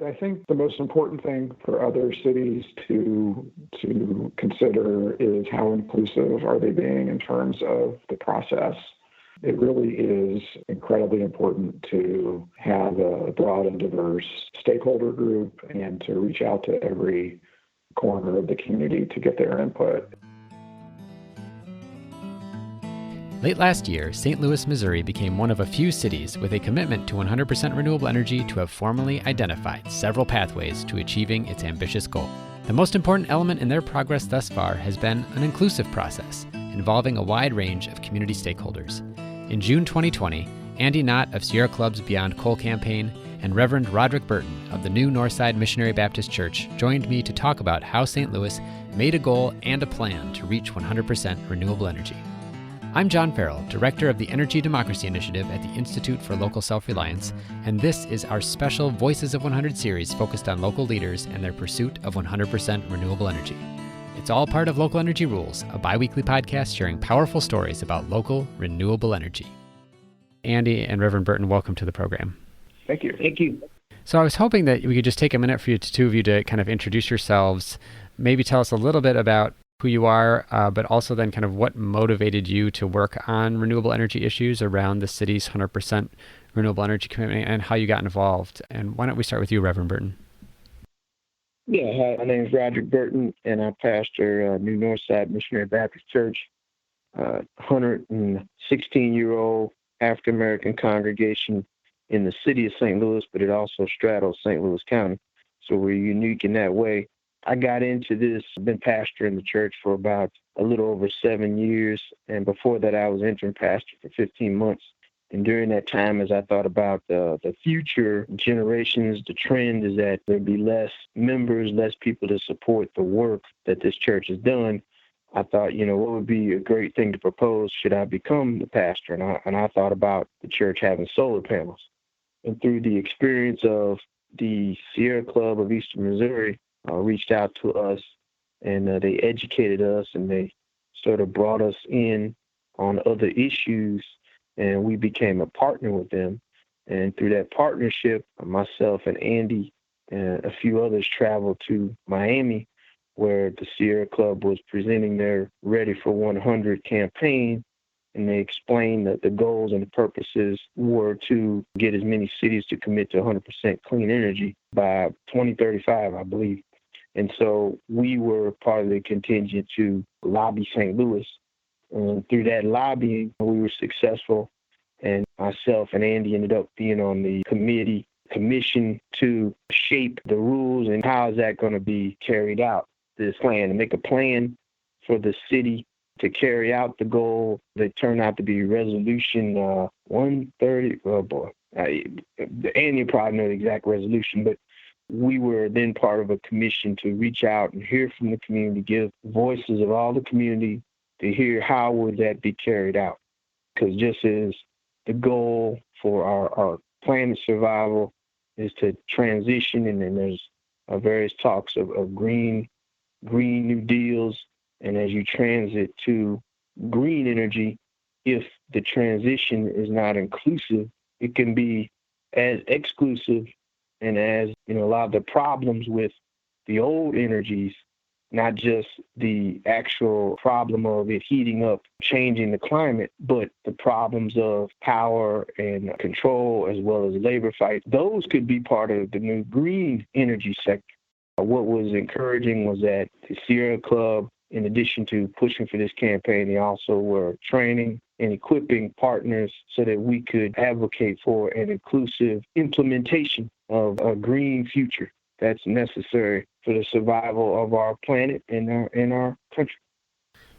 I think the most important thing for other cities to consider is how inclusive are they being in terms of the process. It really is incredibly important to have a broad and diverse stakeholder group and to reach out to every corner of the community to get their input. Late last year, St. Louis, Missouri became one of a few cities with a commitment to 100% renewable energy to have formally identified several pathways to achieving its ambitious goal. The most important element in their progress thus far has been an inclusive process involving a wide range of community stakeholders. In June 2020, Andy Knott of Sierra Club's Beyond Coal campaign and Reverend Rodrick Burton of the new Northside Missionary Baptist Church joined me to talk about how St. Louis made a goal and a plan to reach 100% renewable energy. I'm John Farrell, Director of the Energy Democracy Initiative at the Institute for Local Self-Reliance, and this is our special Voices of 100 series focused on local leaders and their pursuit of 100% renewable energy. It's all part of Local Energy Rules, a bi-weekly podcast sharing powerful stories about local renewable energy. Andy and Reverend Burton, welcome to the program. Thank you. Thank you. So I was hoping that we could just take a minute for you, two of you, to kind of introduce yourselves, maybe tell us a little bit about who you are, but also then kind of what motivated you to work on renewable energy issues around the city's 100% renewable energy commitment and how you got involved. And why don't we start with you, Reverend Burton? Yeah, hi, my name is Rodrick Burton, and I pastor New Northside Missionary Baptist Church, 116-year-old African-American congregation in the city of St. Louis, but it also straddles St. Louis County. So we're unique in that way. I got into this, I've been pastoring the church for about a little over 7 years. And before that, I was interim pastor for 15 months. And during that time, as I thought about the future generations, the trend is that there'd be less members, less people to support the work that this church has done. I thought, what would be a great thing to propose should I become the pastor? And I thought about the church having solar panels. And through the experience of the Sierra Club of Eastern Missouri, reached out to us, and they educated us, and they sort of brought us in on other issues, and we became a partner with them. And through that partnership, myself and Andy and a few others traveled to Miami, where the Sierra Club was presenting their Ready for 100 campaign, and they explained that the goals and the purposes were to get as many cities to commit to 100% clean energy by 2035, I believe. And so we were part of the contingent to lobby St. Louis. And through that lobbying, we were successful. And myself and Andy ended up being on the commission to shape the rules and how is that going to be carried out, this plan, to make a plan for the city to carry out the goal that turned out to be Resolution 130. Oh, boy. Andy probably know the exact resolution, but we were then part of a commission to reach out and hear from the community, give voices of all the community to hear how would that be carried out. Because just as the goal for our planet survival is to transition, and then there's various talks of green new deals, and as you transit to green energy, if the transition is not inclusive, it can be as exclusive. And as a lot of the problems with the old energies, not just the actual problem of it heating up, changing the climate, but the problems of power and control as well as labor fights, those could be part of the new green energy sector. What was encouraging was that the Sierra Club, in addition to pushing for this campaign, they also were training and equipping partners so that we could advocate for an inclusive implementation of a green future that's necessary for the survival of our planet and our country.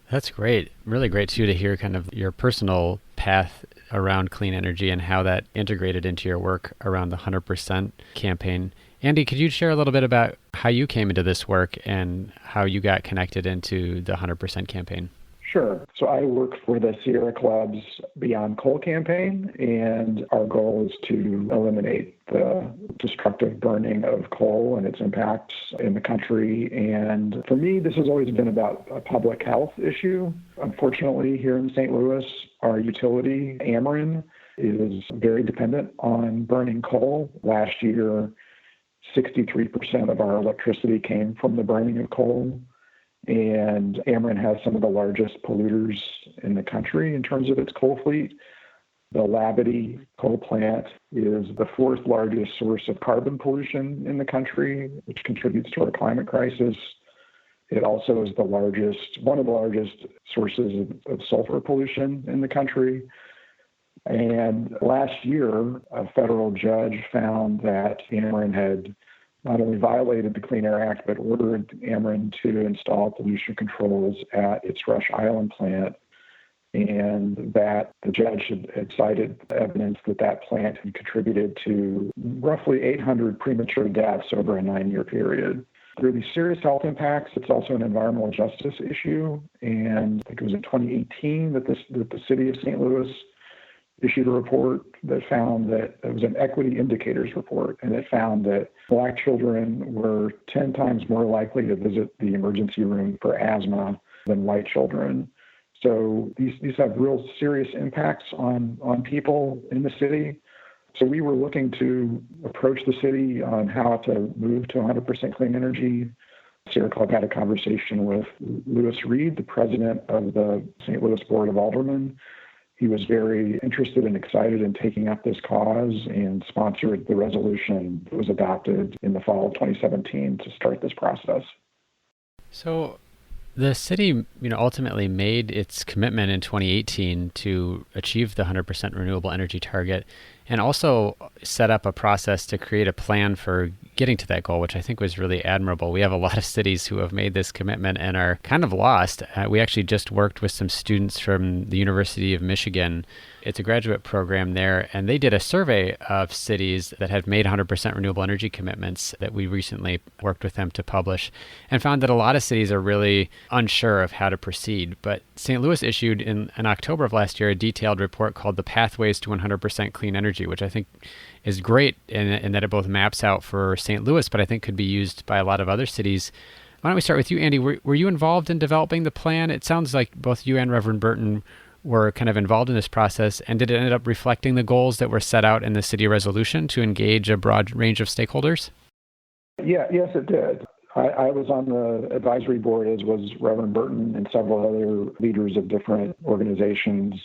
That's great. Really great, too, to hear kind of your personal path around clean energy and how that integrated into your work around the 100% campaign. Andy, could you share a little bit about how you came into this work and how you got connected into the 100% campaign? Sure. So I work for the Sierra Club's Beyond Coal campaign, and our goal is to eliminate the destructive burning of coal and its impacts in the country. And for me, this has always been about a public health issue. Unfortunately, here in St. Louis, our utility, Ameren, is very dependent on burning coal. Last year, 63% of our electricity came from the burning of coal. And Ameren has some of the largest polluters in the country in terms of its coal fleet. The Labadie coal plant is the fourth largest source of carbon pollution in the country, which contributes to our climate crisis. It also is one of the largest sources of sulfur pollution in the country. And last year, a federal judge found that Ameren had not only violated the Clean Air Act, but ordered Ameren to install pollution controls at its Rush Island plant, and that the judge had cited evidence that plant had contributed to roughly 800 premature deaths over a 9-year period. There are these serious health impacts. It's also an environmental justice issue, and I think it was in 2018 that the city of St. Louis issued a report that found that it was an equity indicators report, and it found that Black children were 10 times more likely to visit the emergency room for asthma than white children. So these have real serious impacts on people in the city. So we were looking to approach the city on how to move to 100% clean energy. Sierra Club had a conversation with Lewis Reed, the president of the St. Louis Board of Aldermen. He was very interested and excited in taking up this cause and sponsored the resolution that was adopted in the fall of 2017 to start this process. So the city, ultimately made its commitment in 2018 to achieve the 100% renewable energy target, and also set up a process to create a plan for getting to that goal, which I think was really admirable. We have a lot of cities who have made this commitment and are kind of lost. We actually just worked with some students from the University of Michigan. It's a graduate program there, and they did a survey of cities that had made 100% renewable energy commitments that we recently worked with them to publish, and found that a lot of cities are really unsure of how to proceed. But St. Louis issued in October of last year a detailed report called The Pathways to 100% Clean Energy, which I think is great in that it both maps out for St. Louis, but I think could be used by a lot of other cities. Why don't we start with you, Andy? Were you involved in developing the plan? It sounds like both you and Reverend Burton were kind of involved in this process, and did it end up reflecting the goals that were set out in the city resolution to engage a broad range of stakeholders? Yes, it did. I was on the advisory board, as was Reverend Burton and several other leaders of different organizations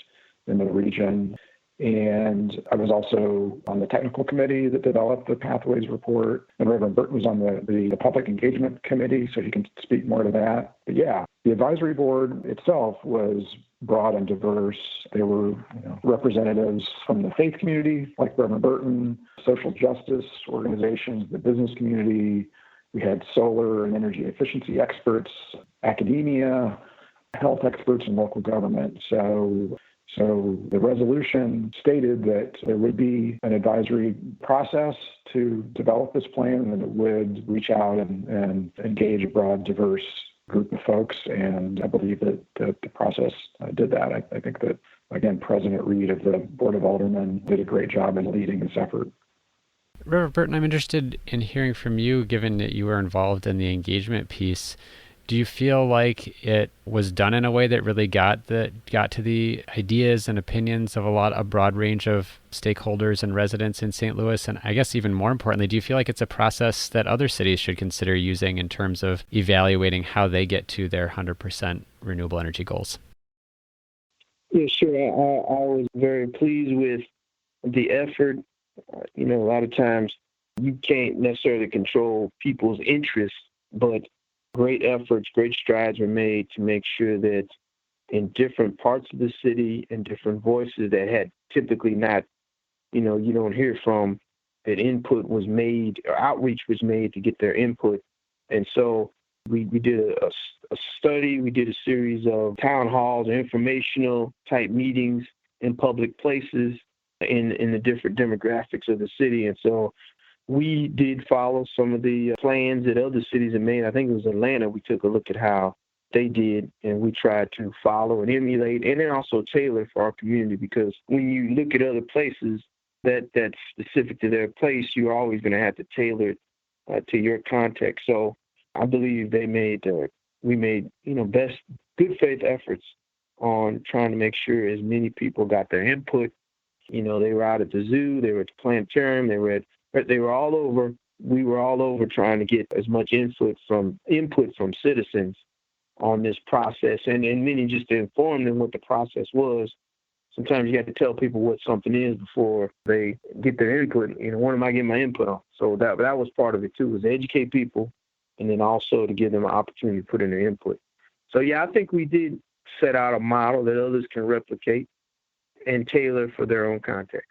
in the region. And I was also on the technical committee that developed the Pathways report. And Reverend Burton was on the public engagement committee, so he can speak more to that. But yeah, the advisory board itself was broad and diverse. There were representatives from the faith community, like Reverend Burton, social justice organizations, the business community. We had solar and energy efficiency experts, academia, health experts, and local government. So the resolution stated that there would be an advisory process to develop this plan, and that it would reach out and engage a broad, diverse group of folks. And I believe that the process did that. I think that, again, President Reed of the Board of Aldermen did a great job in leading this effort. Reverend Burton, I'm interested in hearing from you, given that you were involved in the engagement piece. Do you feel like it was done in a way that really got to the ideas and opinions of a broad range of stakeholders and residents in St. Louis? And I guess even more importantly, do you feel like it's a process that other cities should consider using in terms of evaluating how they get to their 100% renewable energy goals? Yeah, sure. I was very pleased with the effort. A lot of times you can't necessarily control people's interests, but great efforts, great strides were made to make sure that in different parts of the city and different voices that had typically not, you don't hear from, that input was made or outreach was made to get their input. And so we did a study, we did a series of town halls, informational type meetings in public places in the different demographics of the city. And so we did follow some of the plans that other cities have made. I think it was Atlanta. We took a look at how they did, and we tried to follow and emulate, and then also tailor for our community, because when you look at other places that's specific to their place, you're always going to have to tailor it to your context. So I believe we made good faith efforts on trying to make sure as many people got their input. They were out at the zoo, they were at the planetarium, they were all over we were all over trying to get as much input from citizens on this process, and many just to inform them what the process was. Sometimes you have to tell people what something is before they get their input. What am I getting my input on? So that was part of it too, was to educate people, and then also to give them an opportunity to put in their input. So yeah, I think we did set out a model that others can replicate and tailor for their own context.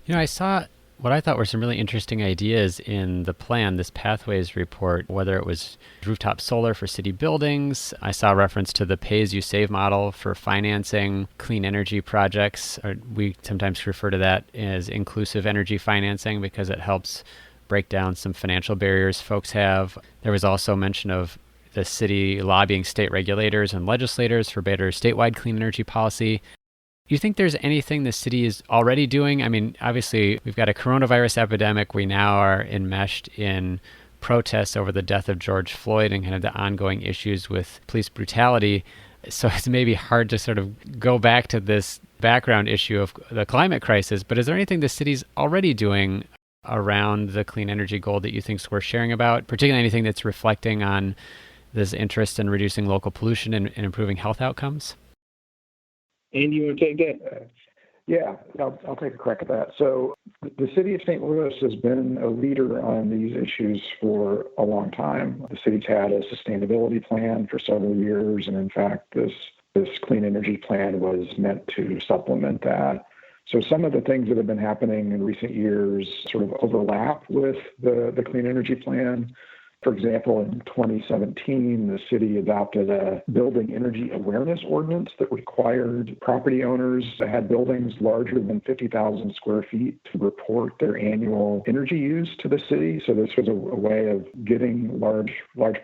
I saw what I thought were some really interesting ideas in the plan, this Pathways report, whether it was rooftop solar for city buildings. I saw reference to the pay-as-you-save model for financing clean energy projects. We sometimes refer to that as inclusive energy financing because it helps break down some financial barriers folks have. There was also mention of the city lobbying state regulators and legislators for better statewide clean energy policy. Do you think there's anything the city is already doing? I mean, obviously, we've got a coronavirus epidemic. We now are enmeshed in protests over the death of George Floyd and kind of the ongoing issues with police brutality. So it's maybe hard to sort of go back to this background issue of the climate crisis. But is there anything the city's already doing around the clean energy goal that you think is worth sharing about, particularly anything that's reflecting on this interest in reducing local pollution and improving health outcomes? Andy, you want to take that? Yeah, I'll take a crack at that. So the city of St. Louis has been a leader on these issues for a long time. The city's had a sustainability plan for several years, and in fact, this clean energy plan was meant to supplement that. So some of the things that have been happening in recent years sort of overlap with the clean energy plan. For example, in 2017, the city adopted a building energy awareness ordinance that required property owners that had buildings larger than 50,000 square feet to report their annual energy use to the city. So this was a way of getting large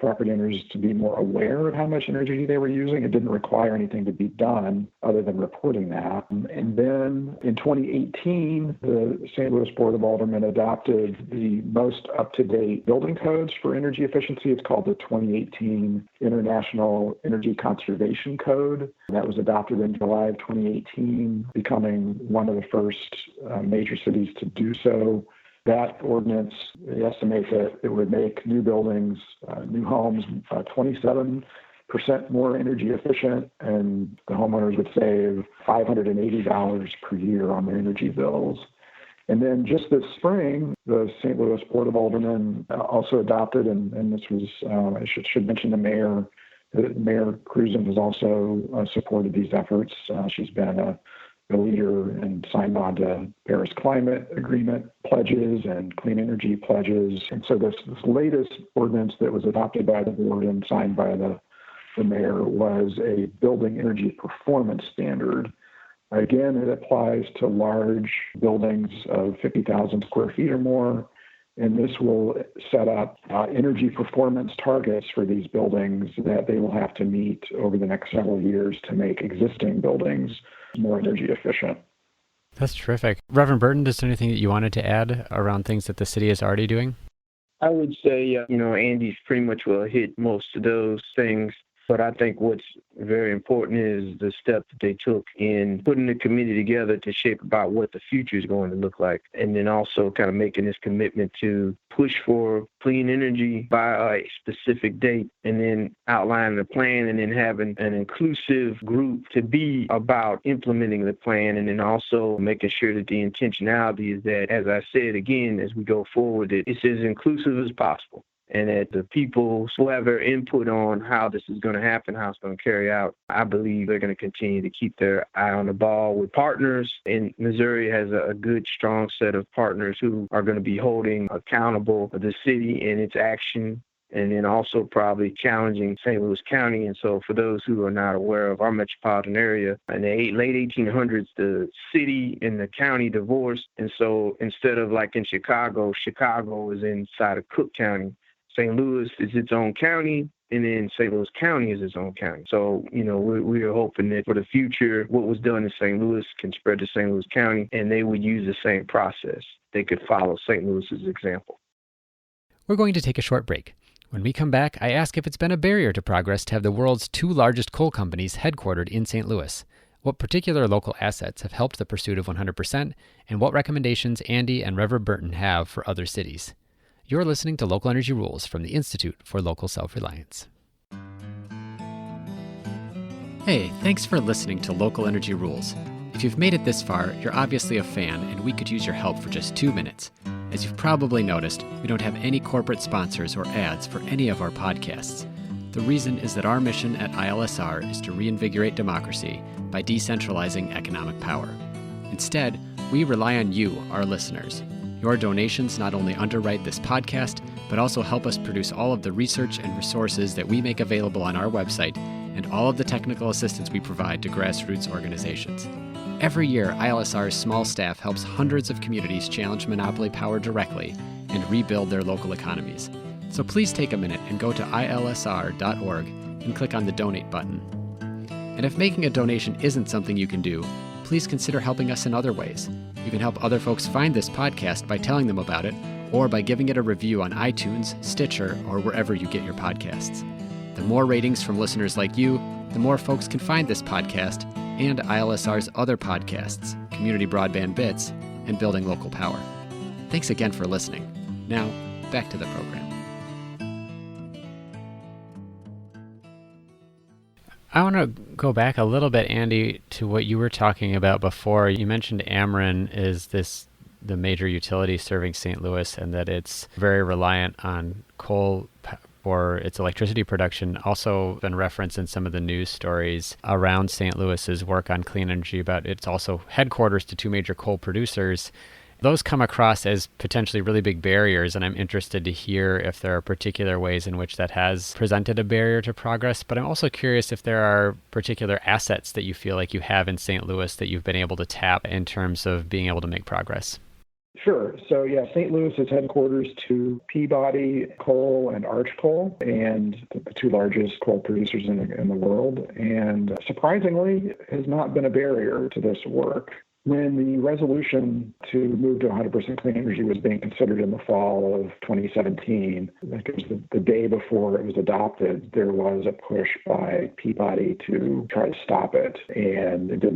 property owners to be more aware of how much energy they were using. It didn't require anything to be done other than reporting that. And then in 2018, the St. Louis Board of Aldermen adopted the most up-to-date building codes for energy efficiency. It's called the 2018 International Energy Conservation Code. That was adopted in July of 2018, becoming one of the first major cities to do so. That ordinance, they estimate that it would make new buildings, new homes, 27% more energy efficient, and the homeowners would save $580 per year on their energy bills. And then just this spring, the St. Louis Board of Aldermen also adopted, and this was, I should mention the mayor. Mayor Cruzen has also supported these efforts. She's been a leader and signed on to Paris Climate Agreement pledges and clean energy pledges. And so this latest ordinance that was adopted by the board and signed by the mayor was a building energy performance standard. Again, it applies to large buildings of 50,000 square feet or more, and this will set up energy performance targets for these buildings that they will have to meet over the next several years to make existing buildings more energy efficient. That's terrific. Reverend Burton, is there anything that you wanted to add around things that the city is already doing? I would say, Andy's pretty much hit most of those things. But I think what's very important is the step that they took in putting the committee together to shape about what the future is going to look like. And then also kind of making this commitment to push for clean energy by a specific date, and then outlining the plan, and then having an inclusive group to be about implementing the plan, and then also making sure that the intentionality is that, as I said again, as we go forward, it's as inclusive as possible. And that the people who have their input on how this is going to happen, how it's going to carry out, I believe they're going to continue to keep their eye on the ball with partners. And Missouri has a good, strong set of partners who are going to be holding accountable the city and its action, and then also probably challenging St. Louis County. And so for those who are not aware of our metropolitan area, in the late 1800s, the city and the county divorced. And so instead of like in Chicago is inside of Cook County. St. Louis is its own county, and then St. Louis County is its own county. So, we are hoping that for the future, what was done in St. Louis can spread to St. Louis County, and they would use the same process. They could follow St. Louis's example. We're going to take a short break. When we come back, I ask if it's been a barrier to progress to have the world's two largest coal companies headquartered in St. Louis. what particular local assets have helped the pursuit of 100%, and what recommendations Andy and Reverend Burton have for other cities. You're listening to Local Energy Rules from the Institute for Local Self-Reliance. Hey, thanks for listening to Local Energy Rules. If you've made it this far, you're obviously a fan, and we could use your help for just 2 minutes. As you've probably noticed, we don't have any corporate sponsors or ads for any of our podcasts. The reason is that our mission at ILSR is to reinvigorate democracy by decentralizing economic power. Instead, we rely on you, our listeners. Your donations not only underwrite this podcast, but also help us produce all of the research and resources that we make available on our website and all of the technical assistance we provide to grassroots organizations. Every year, ILSR's small staff helps hundreds of communities challenge monopoly power directly and rebuild their local economies. So please take a minute and go to ilsr.org and click on the donate button. And if making a donation isn't something you can do, please consider helping us in other ways. You can help other folks find this podcast by telling them about it, or by giving it a review on iTunes, Stitcher, or wherever you get your podcasts. The more ratings from listeners like you, the more folks can find this podcast and ILSR's other podcasts, Community Broadband Bits, and Building Local Power. Thanks again for listening. Now, back to the program. I want to go back a little bit, Andy, to what you were talking about before. You mentioned Ameren is the major utility serving St. Louis, and that it's very reliant on coal for its electricity production. Also been referenced in some of the news stories around St. Louis's work on clean energy, about it's also headquarters to 2 major coal producers. Those come across as potentially really big barriers, and I'm interested to hear if there are particular ways in which that has presented a barrier to progress. But I'm also curious if there are particular assets that you feel like you have in St. Louis that you've been able to tap in terms of being able to make progress. Sure. So, St. Louis is headquarters to Peabody Coal and Arch Coal, and the 2 largest coal producers in the world. And surprisingly, has not been a barrier to this work. When the resolution to move to 100% clean energy was being considered in the fall of 2017, I think it was the day before it was adopted, there was a push by Peabody to try to stop it, and they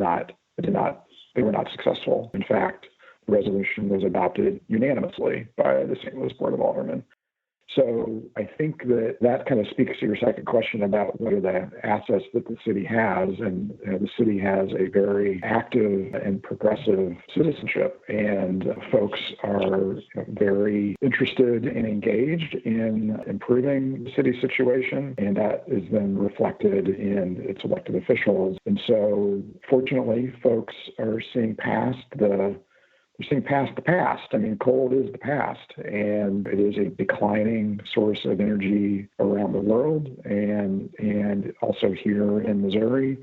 were not successful. In fact, the resolution was adopted unanimously by the St. Louis Board of Aldermen. So I think that kind of speaks to your second question about what are the assets that the city has. And the city has a very active and progressive citizenship, and folks are very interested and engaged in improving the city's situation, and that is then reflected in its elected officials. And so fortunately, folks are seeing past the past. I mean, coal is the past, and it is a declining source of energy around the world, and also here in Missouri,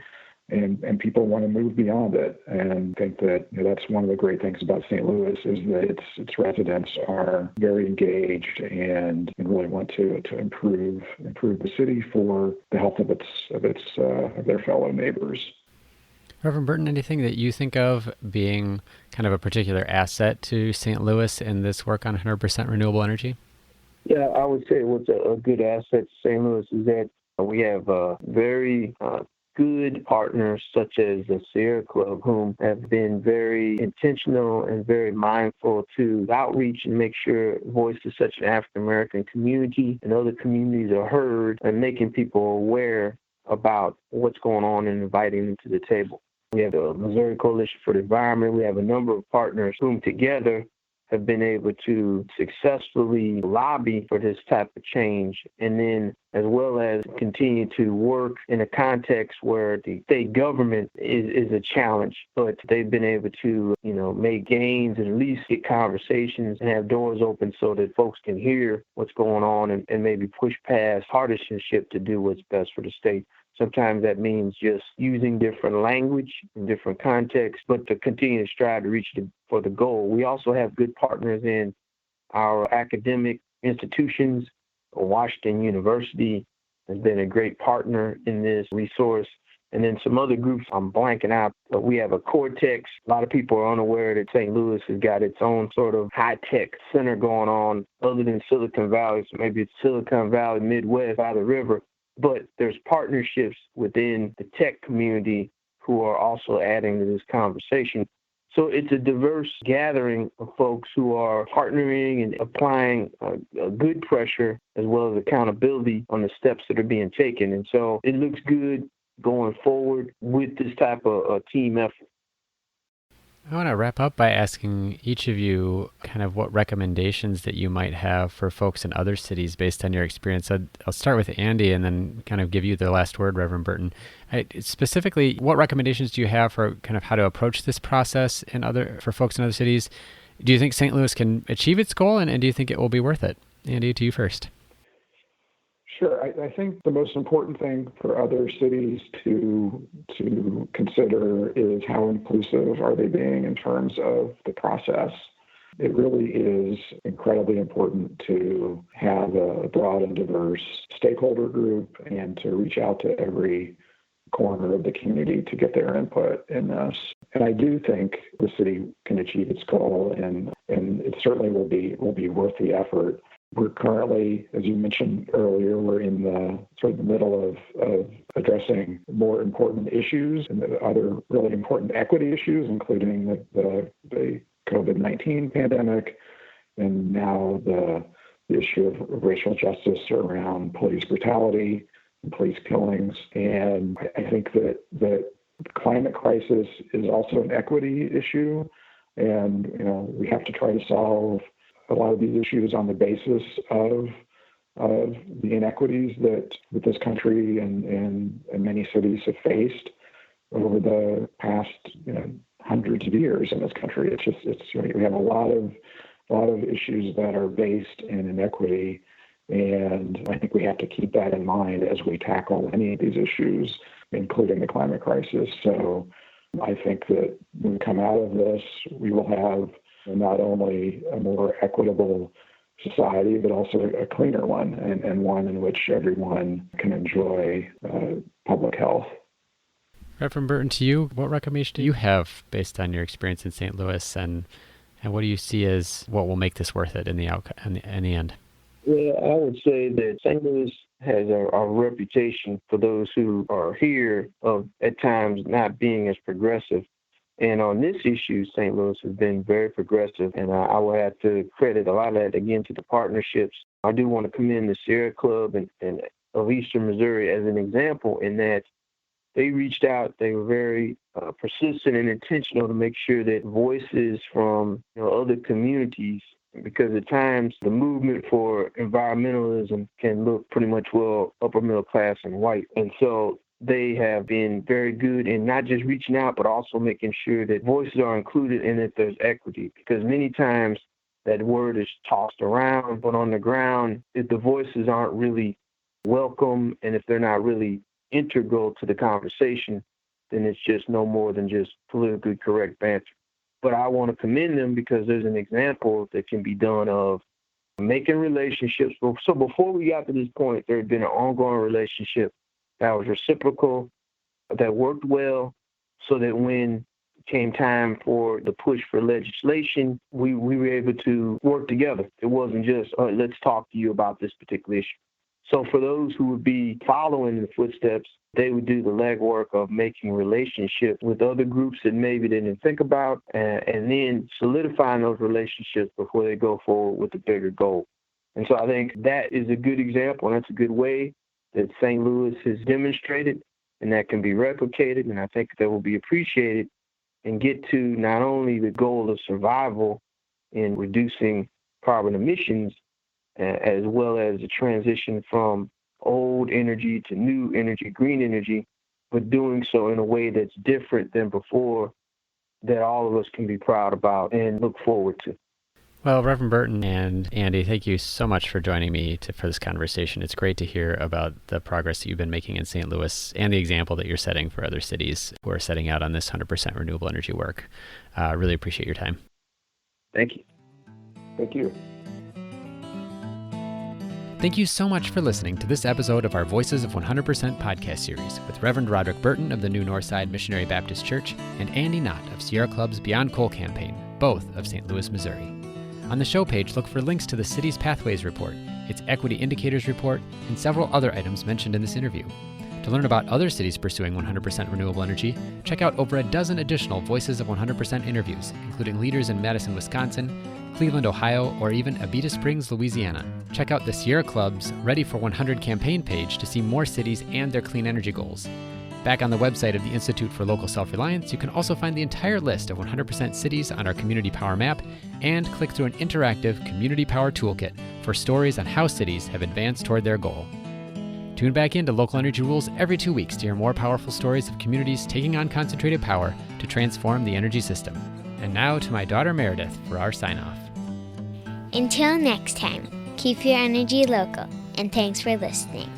and people want to move beyond it. And I think that that's one of the great things about St. Louis is that its residents are very engaged and really want to improve the city for the health of their fellow neighbors. Reverend Burton, anything that you think of being kind of a particular asset to St. Louis in this work on 100% renewable energy? Yeah, I would say what's a good asset to St. Louis is that we have very good partners such as the Sierra Club, whom have been very intentional and very mindful to outreach and make sure voices such an African-American community and other communities are heard, and making people aware about what's going on and inviting them to the table. We have the Missouri Coalition for the Environment. We have a number of partners whom together have been able to successfully lobby for this type of change, and then as well as continue to work in a context where the state government is a challenge, but they've been able to, make gains and at least get conversations and have doors open so that folks can hear what's going on and maybe push past partisanship to do what's best for the state. Sometimes that means just using different language in different contexts, but to continue to strive to reach for the goal. We also have good partners in our academic institutions. Washington University has been a great partner in this resource. And then some other groups I'm blanking out, but we have a Cortex. A lot of people are unaware that St. Louis has got its own sort of high-tech center going on other than Silicon Valley. So maybe it's Silicon Valley, Midwest, by the river. But there's partnerships within the tech community who are also adding to this conversation. So it's a diverse gathering of folks who are partnering and applying good pressure as well as accountability on the steps that are being taken. And so it looks good going forward with this type of team effort. I want to wrap up by asking each of you kind of what recommendations that you might have for folks in other cities based on your experience. I'll start with Andy and then kind of give you the last word, Reverend Burton. Specifically, what recommendations do you have for kind of how to approach this process for folks in other cities? Do you think St. Louis can achieve its goal, and do you think it will be worth it? Andy, to you first. Sure. I think the most important thing for other cities to consider is how inclusive are they being in terms of the process. It really is incredibly important to have a broad and diverse stakeholder group and to reach out to every corner of the community to get their input in this. And I do think the city can achieve its goal, and it certainly will be worth the effort. We're currently, as you mentioned earlier, we're in the sort of the middle of addressing more important issues and the other really important equity issues, including the COVID-19 pandemic, and now the issue of racial justice around police brutality and police killings. And I think that the climate crisis is also an equity issue, and we have to try to solve a lot of these issues on the basis of the inequities that this country and many cities have faced over the past hundreds of years in this country. We have a lot of issues that are based in inequity, and I think we have to keep that in mind as we tackle any of these issues, including the climate crisis. So I think that when we come out of this, we will have not only a more equitable society, but also a cleaner one, and one in which everyone can enjoy public health. Reverend Burton, to you, what recommendation do you have based on your experience in St. Louis, and what do you see as what will make this worth it in the end? Well, I would say that St. Louis has a reputation for those who are here of at times not being as progressive. And on this issue, St. Louis has been very progressive, and I will have to credit a lot of that, again, to the partnerships. I do want to commend the Sierra Club and of Eastern Missouri as an example in that they reached out. They were very persistent and intentional to make sure that voices from other communities, because at times the movement for environmentalism can look pretty much, upper middle class and white. And so they have been very good in not just reaching out, but also making sure that voices are included and that there's equity. Because many times that word is tossed around, but on the ground, if the voices aren't really welcome and if they're not really integral to the conversation, then it's just no more than just politically correct banter. But I want to commend them because there's an example that can be done of making relationships. So before we got to this point, there had been an ongoing relationship that was reciprocal, that worked well, so that when it came time for the push for legislation, we were able to work together. It wasn't just, let's talk to you about this particular issue. So for those who would be following the footsteps, they would do the legwork of making relationships with other groups that maybe they didn't think about, and then solidifying those relationships before they go forward with the bigger goal. And so I think that is a good example, and that's a good way that St. Louis has demonstrated, and that can be replicated, and I think that will be appreciated and get to not only the goal of survival in reducing carbon emissions, as well as the transition from old energy to new energy, green energy, but doing so in a way that's different than before, that all of us can be proud about and look forward to. Well, Reverend Burton and Andy, thank you so much for joining me for this conversation. It's great to hear about the progress that you've been making in St. Louis and the example that you're setting for other cities who are setting out on this 100% renewable energy work. Really appreciate your time. Thank you. Thank you. Thank you so much for listening to this episode of our Voices of 100% podcast series with Reverend Rodrick Burton of the new Northside Missionary Baptist Church and Andy Knott of Sierra Club's Beyond Coal campaign, both of St. Louis, Missouri. On the show page, look for links to the city's Pathways Report, its Equity Indicators Report, and several other items mentioned in this interview. To learn about other cities pursuing 100% renewable energy, check out over a dozen additional Voices of 100% interviews, including leaders in Madison, Wisconsin, Cleveland, Ohio, or even Abita Springs, Louisiana. Check out the Sierra Club's Ready for 100 campaign page to see more cities and their clean energy goals. Back on the website of the Institute for Local Self-Reliance, you can also find the entire list of 100% cities on our Community Power Map and click through an interactive Community Power Toolkit for stories on how cities have advanced toward their goal. Tune back into Local Energy Rules every 2 weeks to hear more powerful stories of communities taking on concentrated power to transform the energy system. And now to my daughter Meredith for our sign-off. Until next time, keep your energy local, and thanks for listening.